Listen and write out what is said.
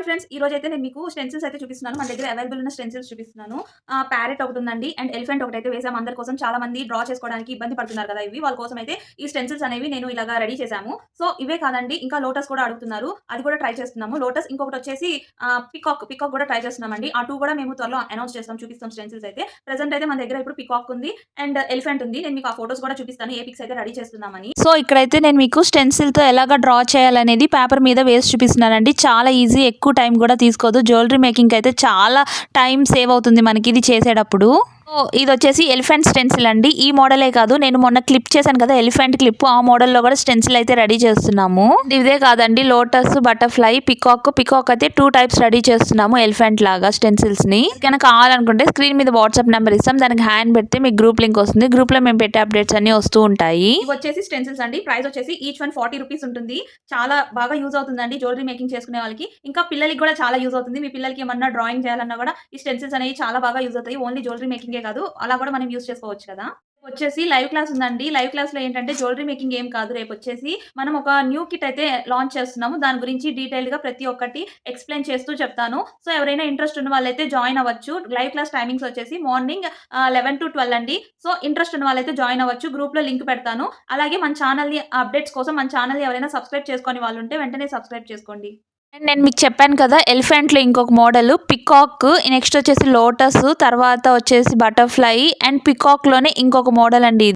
Hi friends, ఈ రోజైతే నేను మీకు స్టెన్సిల్స్ అయితే చూపిస్తున్నాను. మన దగ్గర అవైలబుల్ ఉన్న స్టెన్సిల్స్ చూపిస్తున్నాను. ప్యారెట్ ఒకటి ఉందండి అండ్ ఎలిఫెంట్ ఒకటైతే వేసాము. అందరి కోసం చాలా మంది డ్రా చేసుకోవడానికి ఇబ్బంది పడుతున్నారు కదా! వాళ్ళ కోసం అయితే ఈ స్టెన్సిల్స్ అనేవి నేను ఇలాగా రెడీ చేశాము. సో, ఇవే కాదండి ఇంకా లోటస్ కూడా అడుగుతున్నారు. అది కూడా ట్రై చేస్తున్నాము. లోటస్ ఇంకొకటొచ్చేసి పికాక్ కూడా ట్రై చేస్తున్నామండి. ఆ 2 కూడా మేము త్వరలో అనౌన్స్ చేస్తాం, చూపిస్తాం స్టెన్సిల్స్ అయితే. ప్రెజెంట్ అయితే మన దగ్గర ఇప్పుడు పికాక్ ఉంది అండ్ ఎలిఫెంట్ ఉంది. నేను మీకు ఆ ఫోటోస్ కూడా చూపిస్తాను ఏ పిక్స్ అయితే రెడీ చేస్తున్నామని. సో ఇక్కడైతే నేను మీకు స్టెన్సిల్తో ఎలాగ డ్రా చేయాలనేది పేపర్ మీద వేసి చూపిస్తున్నానండి. చాలా ఈజీ, ఎక్కువ టైం కూడా తీసుకోదు. జ్యువెలరీ మేకింగ్కి అయితే చాలా టైం సేవ్ అవుతుంది మనకి ఇది చేసేటప్పుడు. సో ఇది వచ్చేసి ఎలిఫెంట్ స్టెన్సిల్ అండి. ఈ మోడలే కాదు, నేను మొన్న క్లిప్ చేశాను కదా ఎలిఫెంట్ క్లిప్, ఆ మోడల్లో కూడా స్టెన్సిల్ అయితే రెడీ చేస్తున్నాము. ఇదే కాదండి, లోటస్, బటర్ఫ్లై, పికాక్ అయితే 2 టైప్స్ రెడీ చేస్తున్నాము ఎలిఫెంట్ లాగా స్టెన్సిల్స్ ని. కనుక కావాలనుకుంటే స్క్రీన్ మీద వాట్సాప్ నెంబర్ ఇస్తాం, దానికి హ్యాండ్ పెడితే మీకు గ్రూప్ లింక్ వస్తుంది. గ్రూప్ లో మేము పెట్టే అప్డేట్స్ అన్ని వస్తూ ఉంటాయి. ఇవి వచ్చేసి స్టెన్సిల్స్ అండి. ప్రైస్ వచ్చేసి ఈచ్ వన్ 40 రూపీస్ ఉంటుంది. చాలా బాగా యూజ్ అవుతుందండి జ్యువెలరీ మేకింగ్ చేసుకునే వాళ్ళకి. ఇంకా పిల్లలకి కూడా చాలా యూజ్ అవుతుంది. మీ పిల్లలకి ఏమన్నా డ్రాయింగ్ చేయాలన్నా కూడా ఈ స్టెన్సిల్స్ అనేవి చాలా బాగా యూజ్ అవుతాయి. ఓన్లీ జ్యువెలరీ మేకింగే కాదు, అలా కూడా మనం యూజ్ చేసుకోవచ్చు కదా! వచ్చేసి లైవ్ క్లాస్ ఉందండి. లైవ్ క్లాస్‌లో ఏంటంటే జ్యువెలరీ మేకింగ్ ఏం కాదు. రేపొచ్చేసి మనం ఒక న్యూ కిట్ అయితే లాంచ్ చేస్తున్నాము. దాని గురించి డీటెయిల్డ్‌గా ప్రతి ఒక్కటి ఎక్స్‌ప్లెయిన్ చేస్తూ చెప్తాను. సో, ఎవరైనా ఇంట్రెస్ట్ ఉన్న వాళ్ళైతే జాయిన్ అవ్వచ్చు. లైవ్ క్లాస్ టైమింగ్స్ వచ్చేసి మార్నింగ్ 11-12 అండి. సో, ఇంట్రెస్ట్ ఉన్న వాళ్ళైతే జాయిన్ అవ్వచ్చు. గ్రూప్‌లో లింక్ పెడతాను. అలాగే మన ఛానల్‌ని అప్డేట్స్ కోసం మన ఛానల్‌ని ఎవరైనా సబ్స్క్రైబ్ చేసుకోని వాళ్ళుంటే వెంటనే సబ్స్క్రైబ్ చేసుకోండి. అండ్ నేను మీకు చెప్పాను కదా ఎలిఫెంట్లో ఇంకొక మోడల్ పికాక్, నెక్స్ట్ వచ్చేసి లోటస్, తర్వాత వచ్చేసి బటర్ఫ్లై అండ్ పికాక్లోనే ఇంకొక మోడల్ అండి.